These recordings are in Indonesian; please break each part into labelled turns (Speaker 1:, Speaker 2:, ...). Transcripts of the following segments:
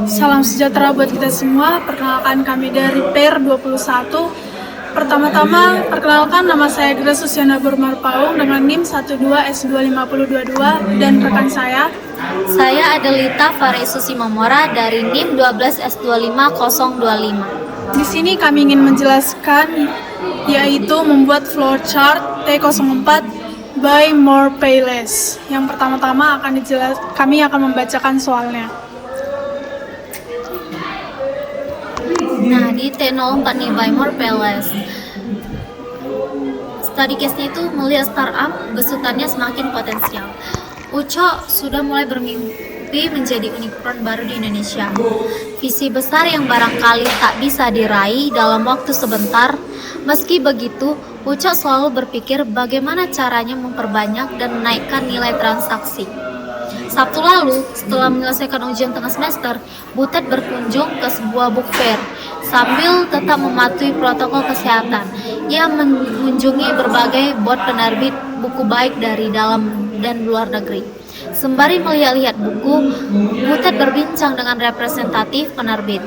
Speaker 1: Salam sejahtera buat kita semua. Perkenalkan kami dari PER 21. Pertama-tama, perkenalkan nama saya Grace Susiana Burmarpaung dengan NIM 12S25022 dan rekan saya.
Speaker 2: Saya Adelita Faresusi Momora dari NIM 12S25025.
Speaker 1: Di sini kami ingin menjelaskan yaitu membuat flowchart T04 by more pay less. Yang pertama-tama kami akan membacakan soalnya.
Speaker 2: Nah, di T04 nih, Buy More Pay Less. Study case-nya itu melihat startup besutannya semakin potensial. Uco sudah mulai bermimpi menjadi unicorn baru di Indonesia. Visi besar yang barangkali tak bisa diraih dalam waktu sebentar. Meski begitu, Uco selalu berpikir bagaimana caranya memperbanyak dan menaikkan nilai transaksi. Sabtu lalu, setelah menyelesaikan ujian tengah semester, Butet berkunjung ke sebuah book fair sambil tetap mematuhi protokol kesehatan. Ia mengunjungi berbagai bot penerbit buku baik dari dalam dan luar negeri. Sembari melihat-lihat buku, Butet berbincang dengan representatif penerbit.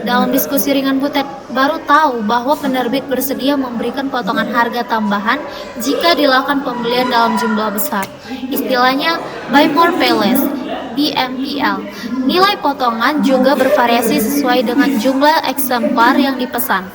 Speaker 2: Dalam diskusi ringan, Butet baru tahu bahwa penerbit bersedia memberikan potongan harga tambahan jika dilakukan pembelian dalam jumlah besar. Istilahnya Buy More Pay Less, BMPL. Nilai potongan juga bervariasi sesuai dengan jumlah eksemplar yang dipesan.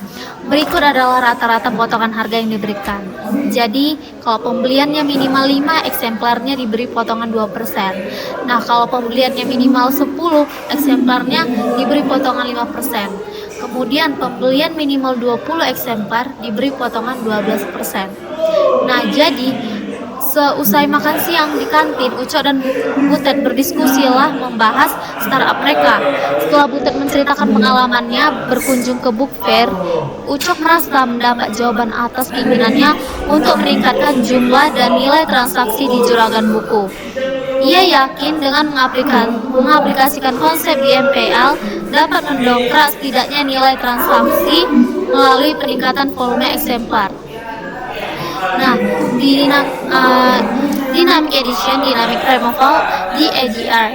Speaker 2: Berikut adalah rata-rata potongan harga yang diberikan. Jadi, kalau pembeliannya minimal 5, eksemplarnya diberi potongan 2%. Nah, kalau pembeliannya minimal 10, eksemplarnya diberi potongan 5%. Kemudian, pembelian minimal 20 eksemplar diberi potongan 12%. Nah, jadi seusai makan siang di kantin, Uco dan Butet berdiskusilah membahas startup mereka. Setelah Butet menceritakan pengalamannya berkunjung ke book fair, Uco merasa mendapat jawaban atas keinginannya untuk meningkatkan jumlah dan nilai transaksi di juragan buku. Ia yakin dengan mengaplikasikan konsep BMPL dapat mendongkrak setidaknya nilai transaksi melalui peningkatan volume eksemplar. Nah, di Dynamic Edition, Dynamic Removal, DADR.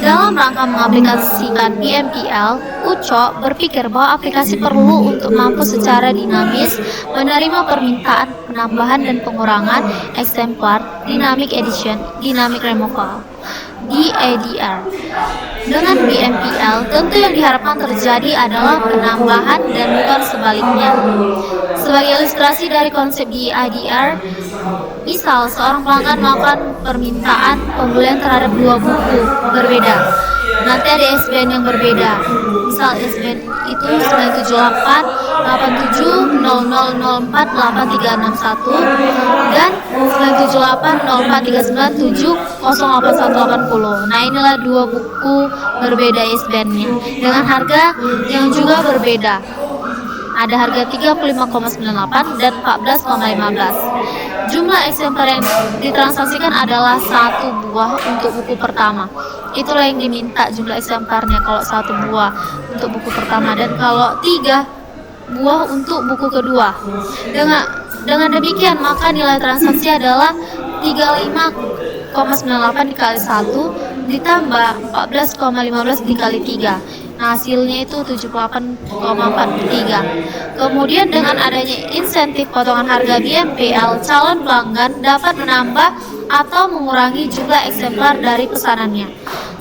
Speaker 2: Dalam rangka mengaplikasikan BMPL, Uco berpikir bahwa aplikasi perlu untuk mampu secara dinamis menerima permintaan penambahan dan pengurangan eksemplar Dynamic Edition, Dynamic Removal, DADR. Dengan BMPL, tentu yang diharapkan terjadi adalah penambahan dan bukan sebaliknya. Sebagai ilustrasi dari konsep DADR, misal seorang pelanggan melakukan permintaan pembelian terhadap 2 buku berbeda. Nanti ada SBN yang berbeda. Misal SBN itu 978 87 0004 8361 dan 978 04 397 08180. Nah, inilah 2 buku berbeda SBN-nya dengan harga yang juga berbeda. Ada harga 35,98 dan 14,15. Jumlah eksemplar yang ditransaksikan adalah 1 buah untuk buku pertama. Itulah yang diminta jumlah eksemplarnya kalau 1 buah untuk buku pertama dan kalau 3 buah untuk buku kedua. Dengan demikian maka nilai transaksi adalah 35,98 dikali 1 ditambah 14,15 dikali 3. Nah, hasilnya itu 78,43. Kemudian dengan adanya insentif potongan harga BMPL, calon pelanggan dapat menambah atau mengurangi jumlah eksemplar dari pesanannya.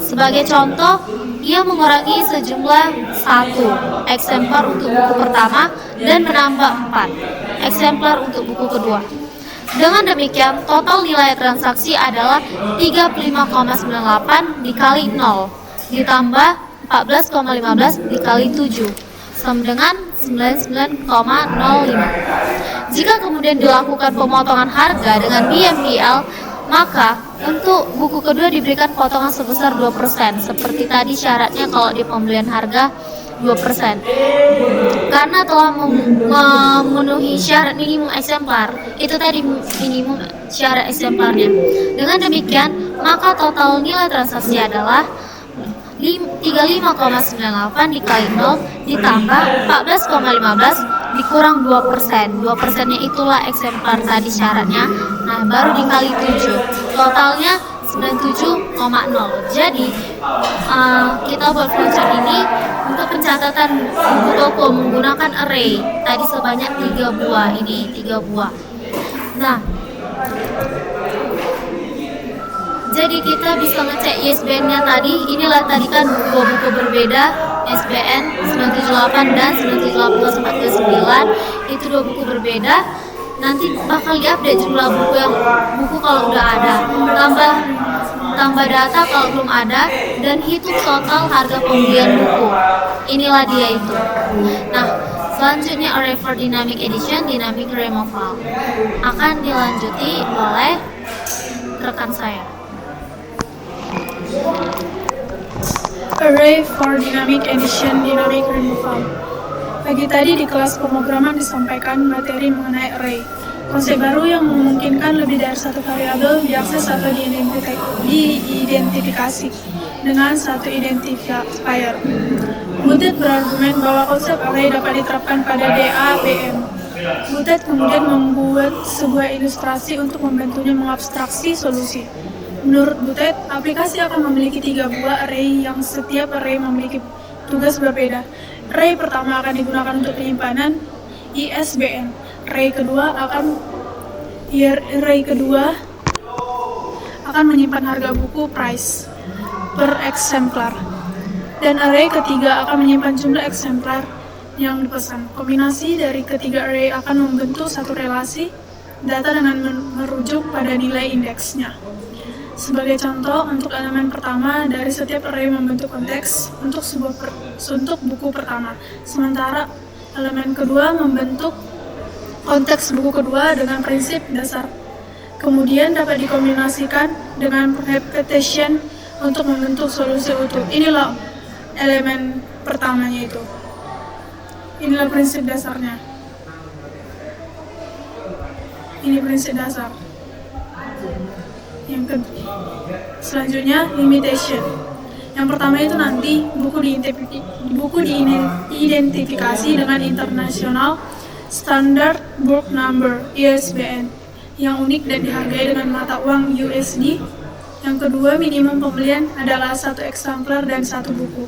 Speaker 2: Sebagai contoh, ia mengurangi sejumlah 1 eksemplar untuk buku pertama dan menambah 4 eksemplar untuk buku kedua. Dengan demikian, total nilai transaksi adalah 35,98 dikali 0 ditambah 14,15 dikali 7 sama dengan 99,05. Jika kemudian dilakukan pemotongan harga dengan BMPL, maka untuk buku kedua diberikan potongan sebesar 2%. Seperti tadi syaratnya kalau di pembelian harga 2%. Karena telah memenuhi syarat minimum eksemplar. Itu tadi minimum syarat eksemplarnya. Dengan demikian, maka total nilai transaksi adalah 35,98 dikali 0 ditambah 14,15 dikurang 2%. 2%-nya itulah eksemplar tadi syaratnya. Nah, baru dikali 7. Totalnya 97,0. Jadi kita buat flowchart ini untuk pencatatan buku toko menggunakan array tadi sebanyak 3 buah. Ini 3 buah. Nah, jadi kita bisa ngecek ISBN-nya tadi. Inilah tadi kan dua buku berbeda, ISBN 978 dan 978/429. Itu dua buku berbeda. Nanti bakal diupdate jumlah buku kalau udah ada. Tambah data kalau belum ada, dan hitung total harga pembelian buku. Inilah dia itu. Nah, selanjutnya array for dynamic edition, dynamic removal akan dilanjuti oleh rekan saya.
Speaker 1: Array for dynamic addition, dynamic removal. Pagi tadi di kelas pemrograman disampaikan materi mengenai array, konsep baru yang memungkinkan lebih dari satu variabel diakses atau diidentifikasi dengan satu identifier. Butet berargumen bahwa konsep array dapat diterapkan pada DABM. Butet kemudian membuat sebuah ilustrasi untuk membantunya mengabstraksi solusi. Menurut Butet, aplikasi akan memiliki 3 buah array yang setiap array memiliki tugas berbeda. Array pertama akan digunakan untuk penyimpanan ISBN. Array kedua akan menyimpan harga buku price per eksemplar. Dan array ketiga akan menyimpan jumlah eksemplar yang dipesan. Kombinasi dari ketiga array akan membentuk satu relasi data dengan merujuk pada nilai indeksnya. Sebagai contoh, untuk elemen pertama dari setiap array membentuk konteks untuk buku pertama, sementara elemen kedua membentuk konteks buku kedua dengan prinsip dasar. Kemudian dapat dikombinasikan dengan repetition untuk membentuk solusi utuh. Inilah elemen pertamanya itu. Inilah prinsip dasarnya. Ini prinsip dasar. Selanjutnya limitation. Yang pertama itu nanti buku diidentifikasi dengan International Standard Book Number (ISBN) yang unik dan dihargai dengan mata uang USD. Yang kedua, minimum pembelian adalah 1 eksemplar dan 1 buku.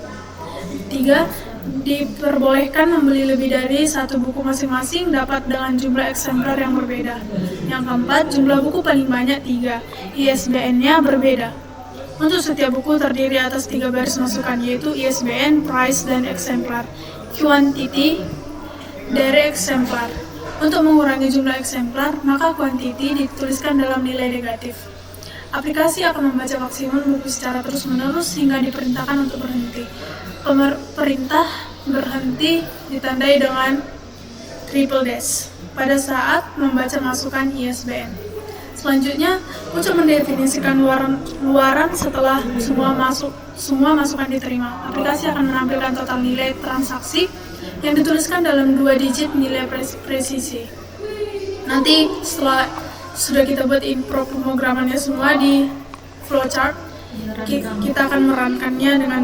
Speaker 1: 3. Diperbolehkan membeli lebih dari 1 buku masing-masing dapat dengan jumlah eksemplar yang berbeda. Yang keempat, jumlah buku paling banyak 3, ISBN-nya berbeda. Untuk setiap buku terdiri atas 3 baris masukan, yaitu ISBN, price, dan eksemplar. Quantity dari eksemplar. Untuk mengurangi jumlah eksemplar, maka quantity dituliskan dalam nilai negatif. Aplikasi akan membaca maksimum buku secara terus-menerus hingga diperintahkan untuk berhenti. Perintah berhenti ditandai dengan triple dash pada saat membaca masukan ISBN. Selanjutnya, untuk mendefinisikan luaran setelah semua masukan diterima, aplikasi akan menampilkan total nilai transaksi yang dituliskan dalam 2 digit nilai presisi. Nanti setelah sudah kita buat intro pemrogramannya semua di flowchart, kita akan merankannya dengan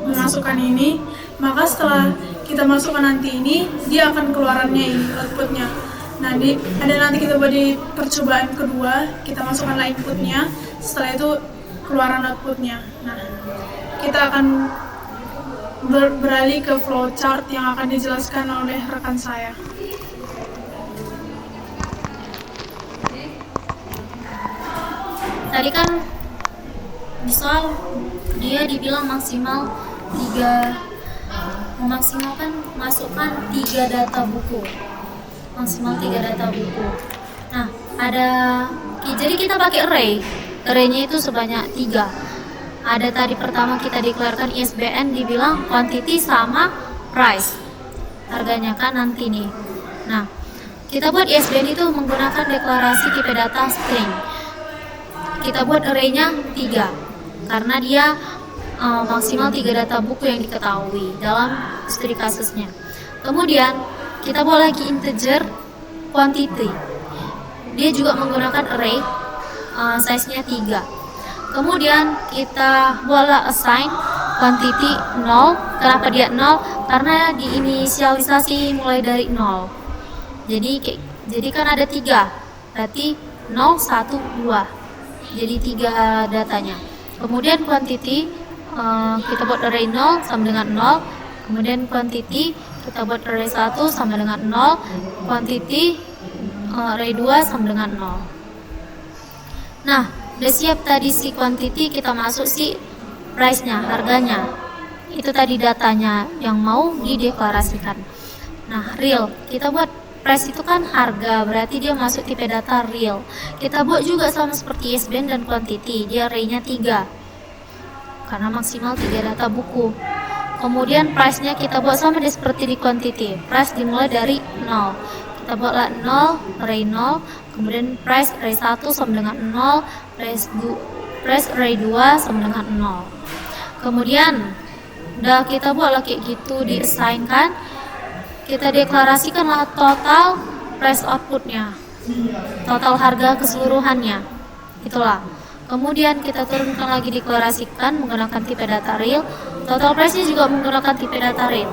Speaker 1: memasukkan ini. Maka setelah kita masukkan nanti ini, dia akan keluarannya ini, outputnya. Nanti kita buat di percobaan kedua, kita masukkanlah inputnya, setelah itu keluaran outputnya. Nah, kita akan beralih ke flowchart yang akan dijelaskan oleh rekan saya.
Speaker 2: Tadi kan di soal dia dibilang memaksimalkan masukkan 3 data buku. Maksimal 3 data buku. Nah, jadi kita pakai array. Array-nya itu sebanyak 3. Ada tadi pertama kita deklarasikan ISBN, dibilang quantity sama price. Harganya kan nanti nih. Nah, kita buat ISBN itu menggunakan deklarasi tipe data string. Kita buat array-nya 3 karena dia maksimal 3 data buku yang diketahui dalam studi kasusnya. Kemudian kita buat lagi integer quantity. Dia juga menggunakan array size-nya 3. Kemudian kita buatlah assign quantity 0. Kenapa dia 0? Karena diinisialisasi mulai dari 0. Jadi kan ada 3. Berarti 0, 1, 2. jadi 3 datanya. Kemudian quantity kita buat array 0 sama dengan 0. Kemudian quantity kita buat array 1 sama dengan 0. Quantity array 2 sama dengan 0. Nah, udah siap tadi si quantity, kita masuk si price-nya, harganya. Itu tadi datanya yang mau dideklarasikan. Nah, real, kita buat price itu kan harga, berarti dia masuk tipe data real. Kita buat juga sama seperti ISBN dan quantity, dia array-nya 3 karena maksimal 3 data buku. Kemudian price-nya kita buat sama seperti di quantity, price dimulai dari 0. Kita buatlah 0, array 0, kemudian price array 1 sama dengan 0, price array 2 sama dengan 0. Kemudian udah kita buatlah kayak gitu, di assign kan, kita deklarasikanlah total price outputnya, total harga keseluruhannya, itulah. Kemudian kita turunkan lagi, deklarasikan menggunakan tipe data real, total price-nya juga menggunakan tipe data real.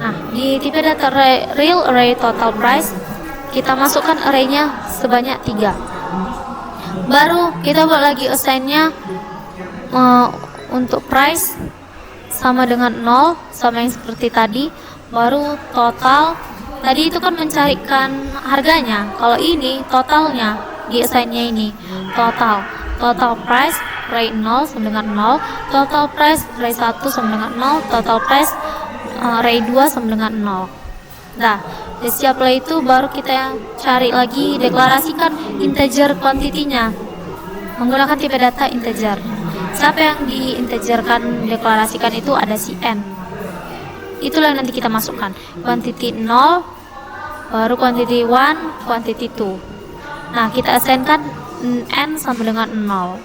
Speaker 2: Nah, di tipe data real array total price kita masukkan array-nya sebanyak 3. Baru kita buat lagi assign-nya untuk price sama dengan 0, sama yang seperti tadi. Baru total, tadi itu kan mencarikan harganya, kalau ini totalnya di assign-nya ini total price array 0 sama dengan 0, total price array 1 sama dengan 0, total price array 2 sama dengan 0. Nah, siaplah itu, baru kita cari lagi, deklarasikan integer quantity-nya menggunakan tipe data integer. Siapa yang diintegerkan deklarasikan itu ada si n. Itulah nanti kita masukkan quantity 0, baru quantity 1, quantity 2. Nah, kita assign-kan n sama dengan 0.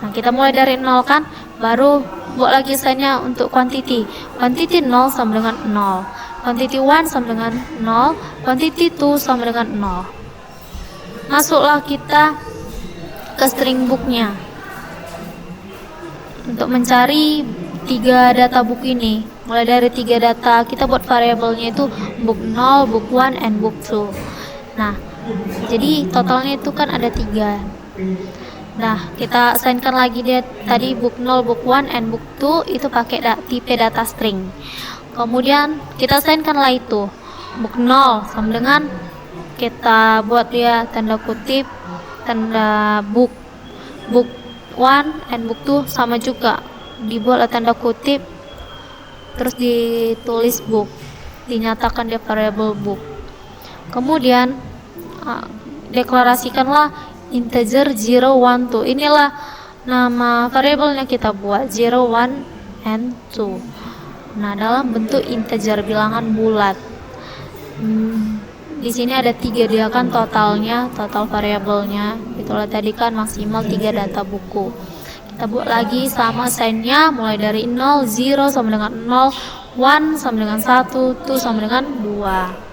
Speaker 2: Nah, kita mulai dari 0 kan, baru buat lagi assign-nya untuk quantity 0 sama dengan 0, quantity 1 sama dengan 0, quantity 2 sama dengan 0. Masuklah kita ke string book-nya untuk mencari 3 data buku ini. Mulai dari 3 data, kita buat variabelnya itu book 0, book 1, and book 2. Nah, jadi totalnya itu kan ada 3. Nah, kita assignkan lagi dia tadi book 0, book 1, and book 2 itu pakai tipe data string. Kemudian kita assignkanlah itu book 0 sama dengan, kita buat dia tanda kutip, tanda book 1 and book 2 sama juga, dibuat tanda kutip, terus ditulis book, dinyatakan dia variable book. Kemudian deklarasikanlah integer 0, 1, 2. Inilah nama variabelnya kita buat 0, 1, and 2. Nah, dalam bentuk integer, bilangan bulat. Di sini ada 3 dia kan totalnya, total variabelnya. Itulah tadi kan maksimal 3 data buku. Kita buat lagi sama sign-nya, mulai dari 0, 0 sama dengan 0, 1 sama dengan 1, 2 sama dengan 2.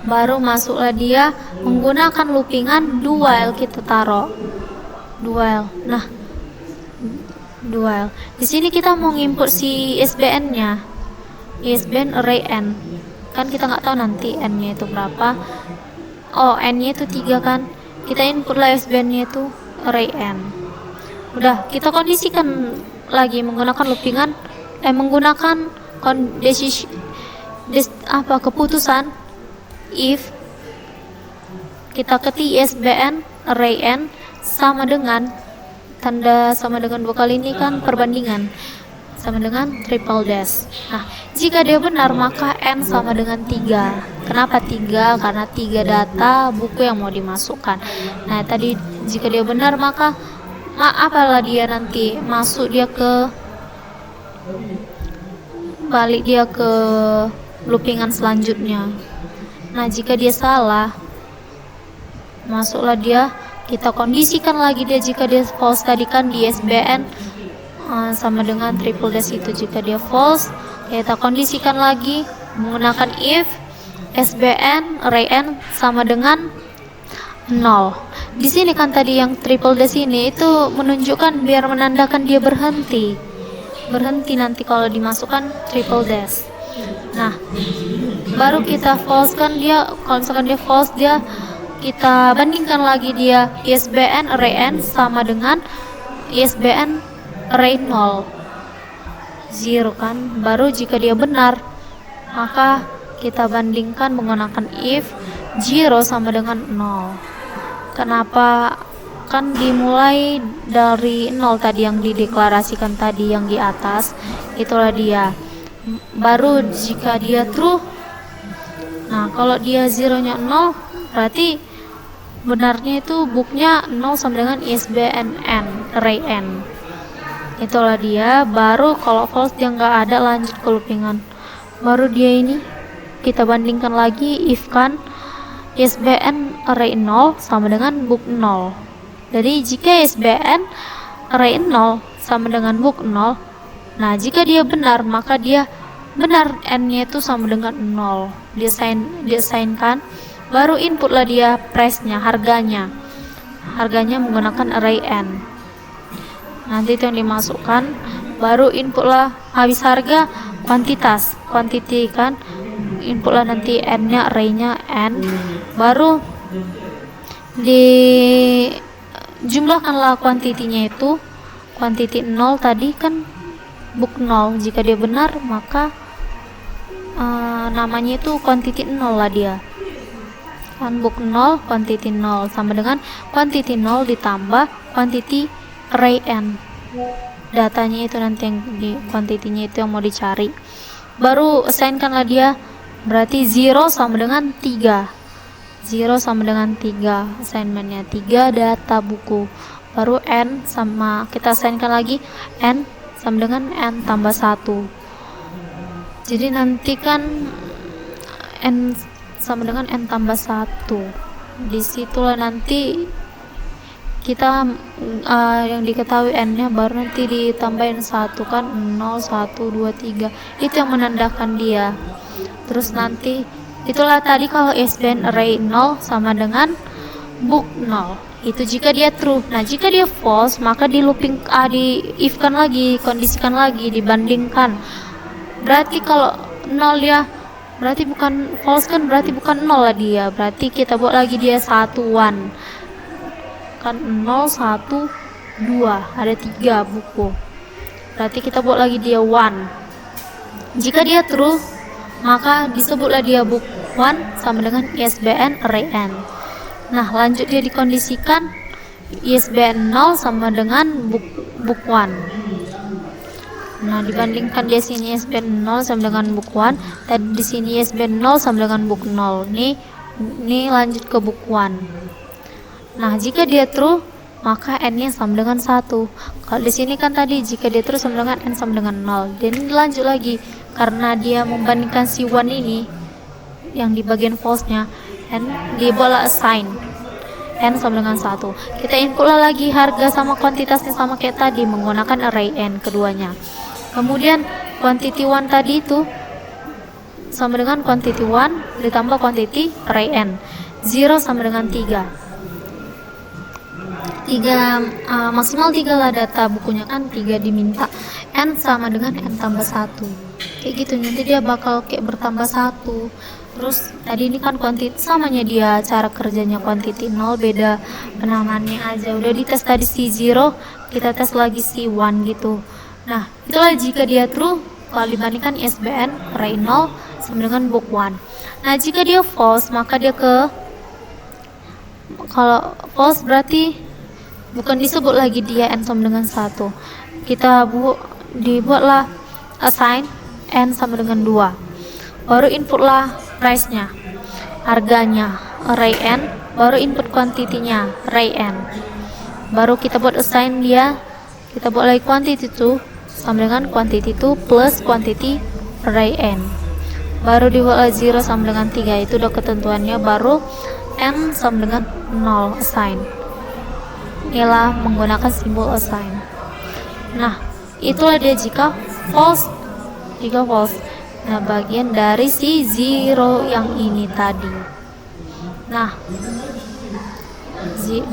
Speaker 2: Baru masuklah dia menggunakan loopingan do while, kita taruh do while. Nah, do while. Di sini kita mau nginput si ISBN-nya, ISBN array n. Kan kita nggak tahu nanti n-nya itu berapa. Oh, n-nya itu 3 kan. Kita inputlah ISBN-nya itu array n. Udah, kita kondisikan lagi menggunakan loopingan, menggunakan keputusan if kita ketik ISBN array n sama dengan, tanda sama dengan 2 kali ini kan perbandingan, sama dengan triple dash. Nah, jika dia benar maka n sama dengan 3. Kenapa 3? Karena 3 data buku yang mau dimasukkan. Nah, tadi jika dia benar maka apalah dia nanti masuk dia ke, balik dia ke loopingan selanjutnya. Nah, jika dia salah, masuklah dia, kita kondisikan lagi dia. Jika dia false tadi kan di ISBN sama dengan triple dash itu, jika dia false kita kondisikan lagi menggunakan if ISBN array n sama dengan 0. Di sini kan tadi yang triple dash ini itu menunjukkan biar menandakan dia berhenti nanti kalau dimasukkan triple dash. Nah, baru kita false kan dia, kalau misalkan dia false dia kita bandingkan lagi dia ISBN array n sama dengan ISBN array 0 kan. Baru jika dia benar, maka kita bandingkan menggunakan if 0 sama dengan 0. Kenapa? Kan dimulai dari 0 tadi yang dideklarasikan tadi yang di atas, itulah dia. Baru jika dia true, nah kalau dia 0-nya 0, berarti benarnya itu booknya 0 sama dengan ISBN n, array n. Itulah dia. Baru kalau false dia nggak ada, lanjut ke loopingan. Baru dia ini kita bandingkan lagi if kan ISBN array 0 sama dengan book 0. Jadi jika ISBN array 0 sama dengan book 0, nah jika dia benar maka dia benar n-nya itu sama dengan 0. Dia sign kan. Baru inputlah dia price-nya, harganya menggunakan array n. Nanti itu yang dimasukkan. Baru inputlah habis harga kuantitas, quantity kan. Inputlah nanti n-nya, array-nya n. Baru di jumlahkanlah kuantitinya itu, kuantiti 0 tadi kan book 0. Jika dia benar maka namanya itu kuantiti 0 lah dia kan, book 0 kuantiti 0 sama dengan kuantiti 0 ditambah kuantiti array n. Datanya itu nanti yang di kuantitinya itu yang mau dicari. Baru assignkanlah dia, berarti 0 sama dengan 3. 0 sama dengan 3, assignmentnya 3 data buku. Baru n sama, kita assignkan lagi n sama dengan n tambah 1. Jadi nanti kan n sama dengan n tambah 1. Disitulah nanti kita yang diketahui n-nya, baru nanti ditambahin 1 kan, 0, 1, 2, 3. Itu yang menandakan dia. Terus nanti itulah tadi kalau ISBN array 0 sama dengan book 0. Itu jika dia true. Nah, jika dia false, maka di looping di if kan lagi, kondisikan lagi, dibandingkan. Berarti kalau 0 dia berarti bukan false kan, berarti bukan 0 lah dia. Berarti kita buat lagi dia 1 1. Kan 0 1 2, ada 3 buku. Berarti kita buat lagi dia 1. Jika dia true, maka disebutlah dia book 1 sama dengan ISBN array n. Nah, lanjut dia dikondisikan ISBN 0 sama dengan book 1. Nah, dibandingkan di sini ISBN 0 sama dengan book 1, dan di sini ISBN 0 sama dengan book 0. Ini lanjut ke book 1. Nah, jika dia true, maka n-nya sama dengan 1. Kalau di sini kan tadi jika dia true sama dengan n sama dengan 0. Dan ini lanjut lagi karena dia membandingkan si 1 ini yang di bagian false-nya, n dia bola assign n sama dengan 1. Kita inputlah lagi harga sama kuantitasnya sama kayak tadi menggunakan array n keduanya. Kemudian quantity 1 tadi itu sama dengan quantity 1 ditambah quantity array n. 0 sama dengan 3. Maksimal 3 lah data bukunya kan, 3 diminta. N sama dengan n tambah 1. Kayak gitu, nanti dia bakal kayak bertambah 1. Terus tadi ini kan quantity, samanya dia cara kerjanya quantity 0, beda penamaannya aja. Udah dites tadi si 0, kita tes lagi si 1 gitu. Nah, itulah jika dia true, kalau dibandingkan ISBN array 0 sama dengan book 1. Nah, jika dia false, maka dia kalau false berarti bukan disebut lagi dia n sama dengan 1. Kita dibuatlah assign n sama dengan 2. Baru inputlah price-nya, harganya, array n. Baru input quantity-nya, array n. Baru kita buat assign dia, kita buat lagi quantity 2 sama dengan quantity 2 plus quantity array n. Baru dibuatlah 0 sama dengan 3. Itu udah ketentuannya. Baru n sama dengan 0 assign. Inilah menggunakan simbol assign. Nah, itulah dia jika false. Jika false. Nah, bagian dari si 0 yang ini tadi. Nah,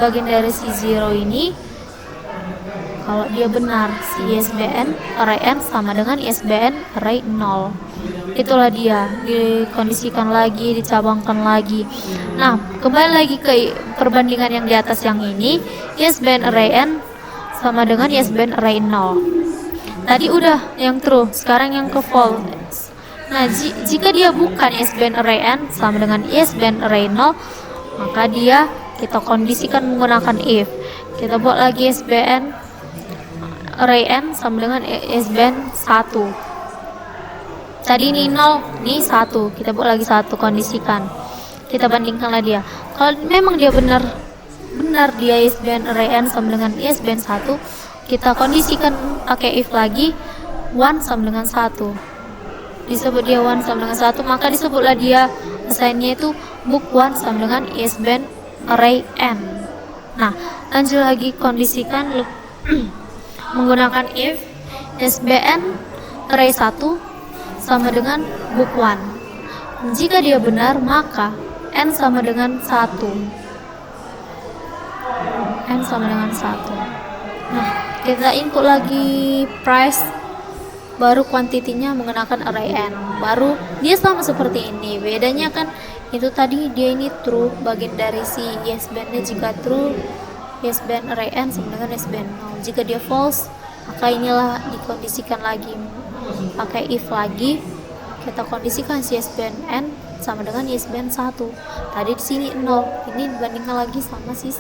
Speaker 2: bagian dari si 0 ini, kalau dia benar, si ISBN array n sama dengan ISBN array 0. Itulah dia, dikondisikan lagi, dicabangkan lagi. Nah, kembali lagi ke perbandingan yang di atas yang ini, yes band array n sama dengan yes band array 0. Tadi udah yang true, sekarang yang ke false. Nah, jika dia bukan yes band array n sama dengan yes band array 0, maka dia kita kondisikan menggunakan if. Kita buat lagi yes band array n sama dengan yes band 1. Tadi ini 0, ini 1. Kita buat lagi 1, kondisikan. Kita bandingkanlah dia. Kalau memang dia benar dia yes band array n sama dengan yes band 1, kita kondisikan pakai if lagi 1 sama dengan 1. Disebut dia 1 sama dengan 1, maka disebutlah dia assignnya itu book 1 sama dengan yes band array n. Nah, lanjut lagi kondisikan menggunakan if yes band array 1 sama dengan book 1. Jika dia benar, maka n sama dengan 1. N sama dengan 1. Nah, kita input lagi price, baru kuantitinya menggunakan array n. Baru dia sama seperti ini. Bedanya kan itu tadi dia ini true, bagian dari si yes bandnya. Jika true, yes band array n sama dengan yes band 0. Jika dia false, maka inilah dikondisikan lagi pakai if lagi. Kita kondisikan si yes band n sama dengan yes band 1. Tadi di sini 0, ini dibandingkan lagi sama si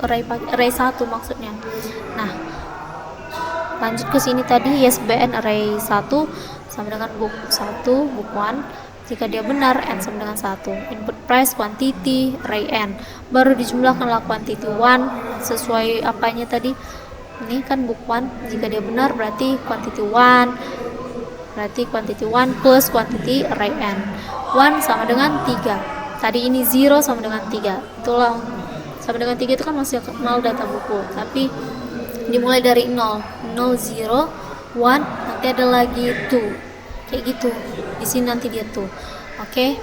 Speaker 2: array 1 maksudnya. Nah, lanjut ke sini tadi yes band array 1 sama dengan book 1 book 1. Jika dia benar, n sama dengan 1. Input price quantity array n, baru dijumlahkanlah quantity 1 sesuai apanya tadi. Ini kan book 1, jika dia benar berarti quantity 1, berarti quantity 1 plus quantity array n. 1 sama dengan 3. Tadi ini 0 sama dengan 3. Itulah sama dengan 3 itu kan masih 0 data buku, tapi dimulai dari 0, 0 0 1, nanti ada lagi 2. Kayak gitu. Di sini nanti dia 2. Oke.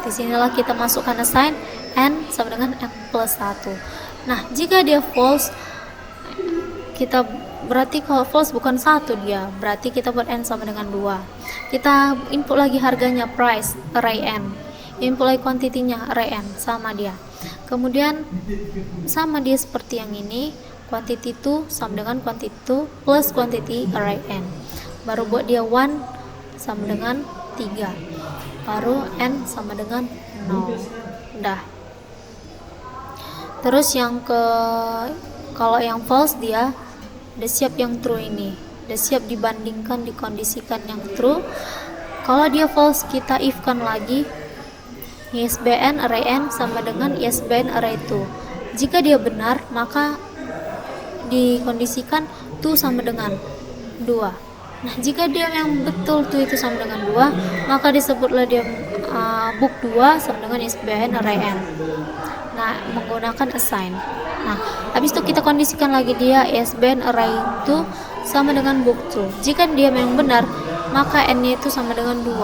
Speaker 2: Di sinilah kita masukkan assign n sama dengan n plus 1. Nah, jika dia false, kita berarti kalau false bukan 1 dia, berarti kita buat n sama dengan 2. Kita input lagi harganya price array n, input lagi kuantitinya array n, sama dia. Kemudian sama dia seperti yang ini, quantity 2 sama dengan quantity 2 plus quantity array n. Baru buat dia 1 sama dengan 3, baru n sama dengan 0. Udah. Terus yang kalau yang false dia udah siap yang true ini, udah siap dibandingkan, dikondisikan yang true. Kalau dia false, kita if kan lagi yes band array n sama dengan yes band array 2. Jika dia benar, maka dikondisikan 2 sama dengan 2. Nah, jika dia yang betul 2 itu sama dengan 2, maka disebutlah dia book 2 sama dengan yes band array n. Nah, menggunakan assign. Nah, habis itu kita kondisikan lagi dia yes band array 2 sama dengan book 2. Jika dia memang benar, maka n-nya itu sama dengan 2.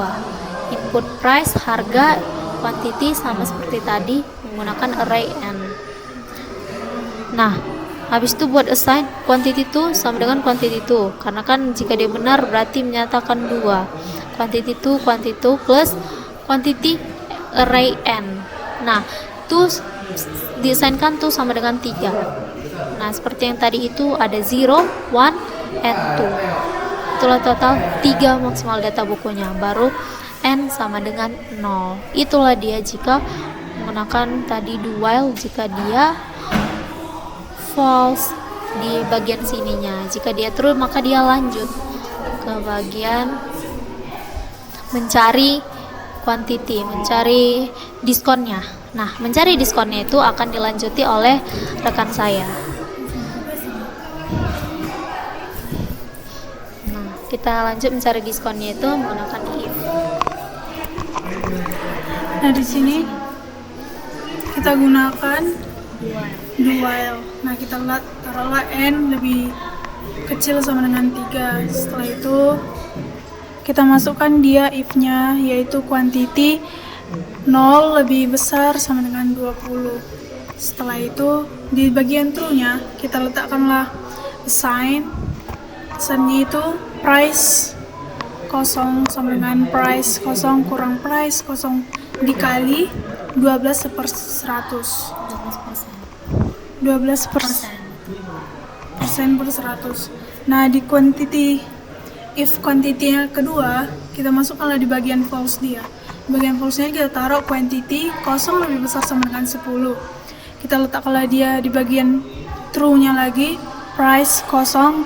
Speaker 2: Input price, harga, quantity sama seperti tadi menggunakan array n. Nah, habis itu buat assign quantity 2 sama dengan quantity 2. Karena kan jika dia benar berarti menyatakan 2. Quantity 2 plus quantity array n. Nah, 2 diassignkan tuh sama dengan 3. Nah, seperti yang tadi itu ada 0, 1, and 2. Itulah total 3 maksimal data bukunya. Baru n sama dengan 0. Itulah dia jika menggunakan tadi do while. Jika dia false di bagian sininya, jika dia true maka dia lanjut ke bagian mencari quantity, mencari diskonnya. Nah, mencari diskonnya itu akan dilanjuti oleh rekan saya. Nah, kita lanjut mencari diskonnya itu menggunakan if.
Speaker 1: Nah, di sini kita gunakan do while. Nah, kita lihat taruhlah n lebih kecil sama dengan 3. Setelah itu kita masukkan dia if-nya, yaitu quantity 0 lebih besar sama dengan 20. Setelah itu di bagian true-nya kita letakkanlah assign. Assign-nya itu price kosong sama dengan price kosong kurang price kosong dikali 12/100. 12 persen per 100. Nah, di quantity, if quantity yang kedua, kita masukkanlah di bagian false dia. Di bagian false-nya kita taruh quantity kosong lebih besar sama dengan 10. Kita letakkanlah dia di bagian true-nya lagi, price kosong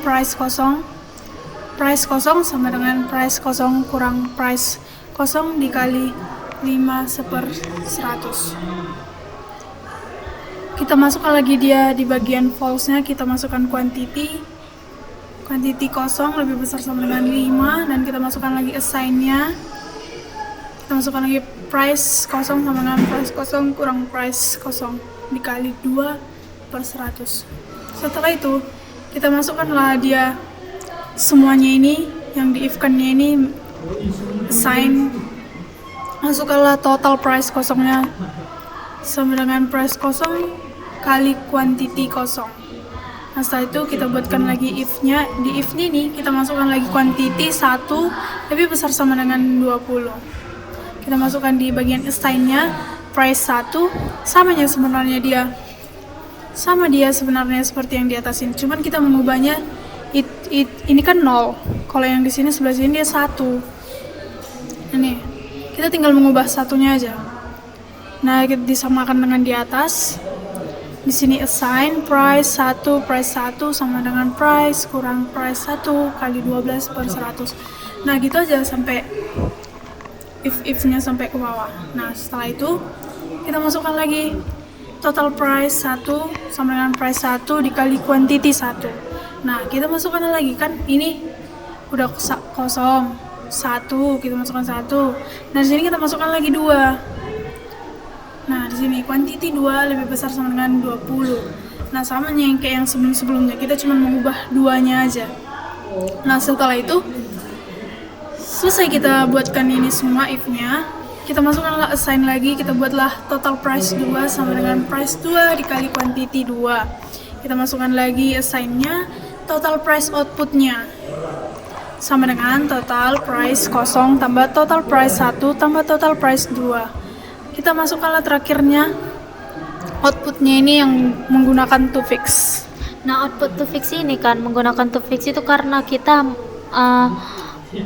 Speaker 1: sama dengan price kosong kurang price kosong dikali 5/100. Kita masukkan lagi dia di bagian false-nya, kita masukkan quantity kosong lebih besar sama dengan 5, dan kita masukkan lagi assign-nya. Kita masukkan lagi price kosong sama dengan price kosong kurang price kosong dikali 2/100. Setelah itu, kita masukkanlah dia semuanya ini, yang di if-kan-nya ini assign. Masukkanlah total price kosongnya sama dengan price kosong kali quantity kosong. Nah, setelah itu kita buatkan lagi if-nya. Di if-nya ini kita masukkan lagi quantity 1 lebih besar sama dengan 20. Kita masukkan di bagian assign-nya price 1 sama dia sebenarnya seperti yang di atas ini. Cuman kita mengubahnya ini kan 0. Kalau yang di sini sebelah sini dia 1. Ini kita tinggal mengubah satunya aja. Nah, kita disamakan dengan di atas. Di sini assign price 1 sama dengan price kurang price 1 kali 12/100. Nah, gitu aja sampai if-nya sampai ke bawah. Nah, setelah itu kita masukkan lagi total price 1 sama dengan price 1 dikali quantity 1. Nah, kita masukkan lagi, kan ini udah kosong 1, kita masukkan 1. Nah, di sini kita masukkan lagi 2. Nah, di sini quantity 2 lebih besar sama dengan 20. Nah, sama yang kayak yang sebelum-sebelumnya, kita cuma mengubah 2-nya aja. Nah, setelah itu selesai kita buatkan ini semua if-nya. Kita masukkanlah assign lagi, kita buatlah total price 2 sama dengan price 2 dikali quantity 2. Kita masukkan lagi assign-nya, total price output-nya sama dengan total price kosong tambah total price 1 tambah total price 2. Kita masukkanlah terakhirnya outputnya ini yang menggunakan to fix.
Speaker 2: Nah, output to fix ini kan menggunakan to fix itu karena kita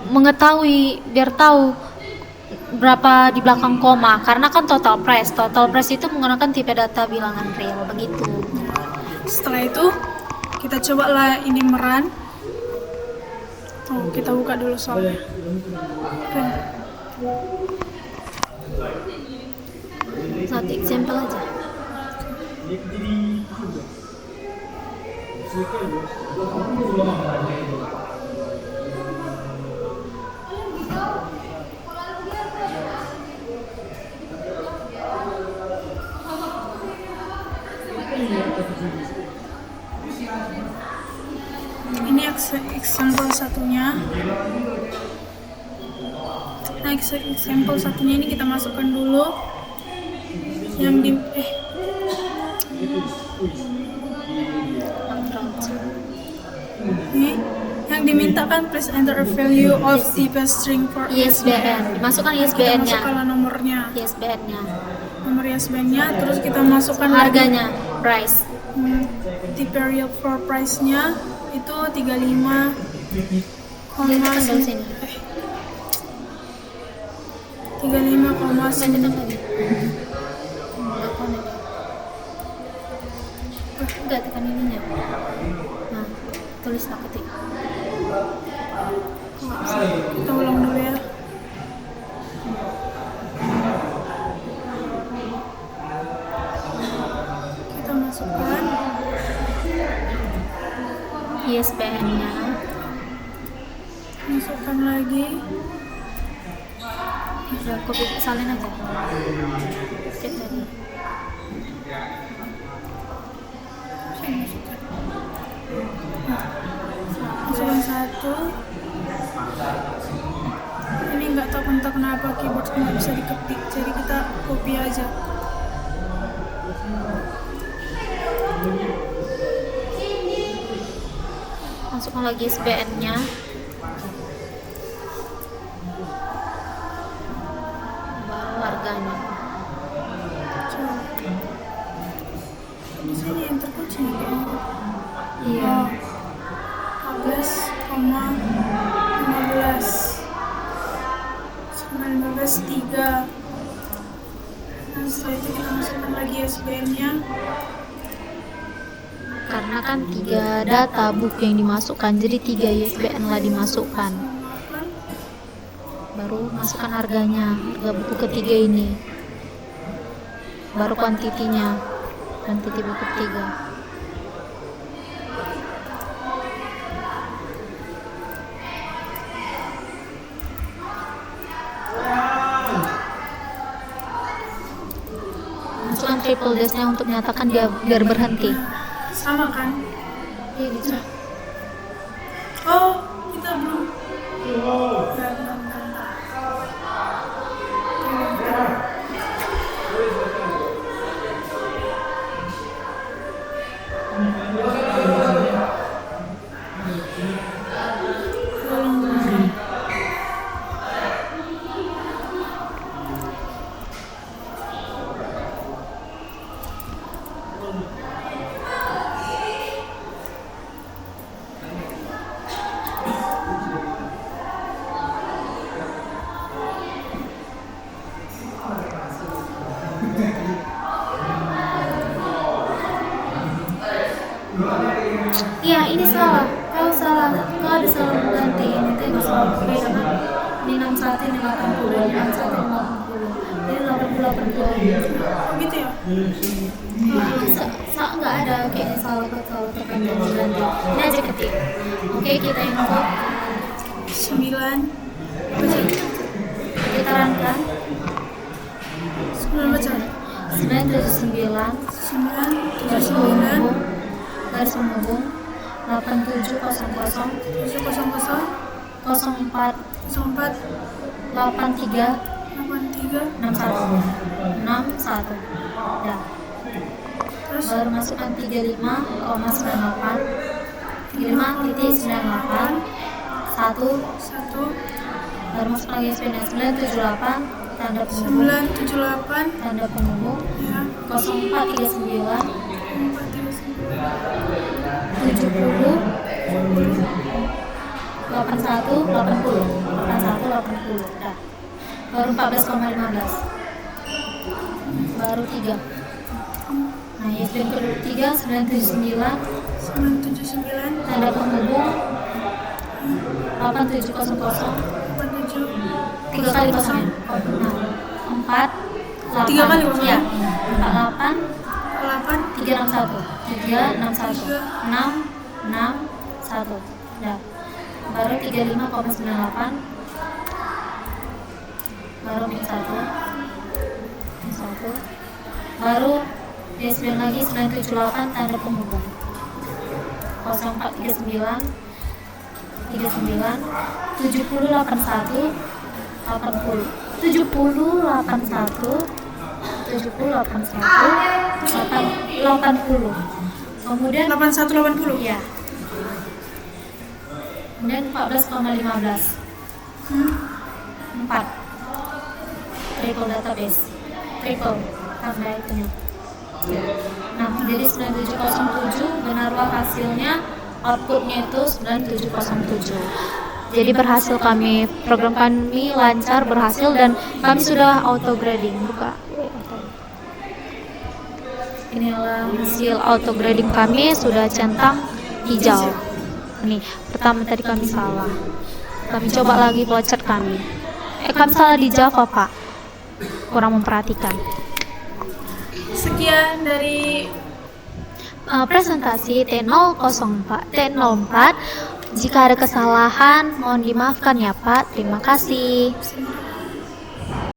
Speaker 2: mengetahui biar tahu berapa di belakang koma, karena kan total price itu menggunakan tipe data bilangan real begitu.
Speaker 1: Setelah itu kita cobalah ini meran. Kita buka dulu soalnya.
Speaker 2: Satu example aja.
Speaker 1: Ini example satunya. Nah, example satunya ini kita masukkan dulu yang di yang dimintakan, please enter a value of type string for
Speaker 2: ISBN. Masukkan
Speaker 1: Kita
Speaker 2: ISBN-nya.
Speaker 1: masukkanlah nomornya,
Speaker 2: ISBN-nya.
Speaker 1: nomor ISBN-nya, terus kita masukkan
Speaker 2: Harganya, price.
Speaker 1: type real for price-nya itu 35,
Speaker 2: Tekan dari sini.
Speaker 1: 35,9.
Speaker 2: Enggak, tekan ininya. Nah, tulislah ketik.
Speaker 1: Kita ulang dulu ya. Kita masukkan
Speaker 2: ISBN-nya.
Speaker 1: masukkan lagi.
Speaker 2: Udah, copy salin aja. Cek tadi.
Speaker 1: Saya masukkan. Masukkan 1. Ini nggak tahu entah kenapa keyboard nggak bisa diketik, jadi kita copy aja.
Speaker 2: Masukkan lagi ISBN-nya. harganya.
Speaker 1: Coba. Di sini yang terkucing.
Speaker 2: Iya.
Speaker 1: 14,15 sama 15 3. Nah, setelah itu kita masukkan lagi SBN-nya.
Speaker 2: Karena kan 3 data book yang dimasukkan, jadi 3 ISBN lah dimasukkan. Baru masukkan harganya, harga buku ketiga ini. Baru kuantitinya, kuantiti buku ketiga. Masukkan triple dash-nya untuk menyatakan dia biar berhenti.
Speaker 1: Sama kan?
Speaker 2: Iya gitu.
Speaker 1: Oh, kita belum. Bentar.
Speaker 2: Iya, ini salah. Kau salah. Kau ada salah mengganti ini. Tengok salah beda kan? Ini 61, ini 80, ini 61, ini 80. Ini 80.
Speaker 1: Oh, gitu ya?
Speaker 2: Nggak ada kayak salah atau tekan dan ganti. Ini aja ketik. Oke, kita input
Speaker 1: 9.
Speaker 2: kita runkan
Speaker 1: 9 baca.
Speaker 2: 979
Speaker 1: 979
Speaker 2: garis menghubung 8700
Speaker 1: 700
Speaker 2: 04
Speaker 1: 04
Speaker 2: 83
Speaker 1: 83
Speaker 2: 61 ya.
Speaker 1: terus
Speaker 2: Baru masukkan 35,98 35,98 1.
Speaker 1: 1
Speaker 2: Baru masuk lagi SPN 978 tanda penghubung
Speaker 1: 978
Speaker 2: tanda penghubung
Speaker 1: ya
Speaker 2: 0439
Speaker 1: 439
Speaker 2: 70 81 80 dah. Baru 14,15 baru 3. Nah ISBN kedua 3 979
Speaker 1: 979
Speaker 2: tanda penghubung 8700
Speaker 1: 87
Speaker 2: 3 kali kosong ya? Nah 4
Speaker 1: 3 kali kosong?
Speaker 2: ya 48
Speaker 1: 8
Speaker 2: 361 6 1 dah. Baru 35,98 baru min 1 baru ISBN lagi 978 tanda penghubung 0439 7081 80 kemudian
Speaker 1: 8180
Speaker 2: ya kemudian 14,15 4 triple database triple tanda itunya. Nah jadi 9707 benarlah hasilnya, outputnya itu 9707. Jadi berhasil program kami lancar berhasil dan kami sudah auto grading. Buka. Inilah hasil auto grading kami sudah centang hijau. Nih pertama tadi kami salah. Kami coba lagi voucher kami. Kami salah di Java Pak. Kurang memperhatikan.
Speaker 1: Sekian dari
Speaker 2: presentasi T04. Jika ada kesalahan mohon dimaafkan ya Pak. Terima kasih.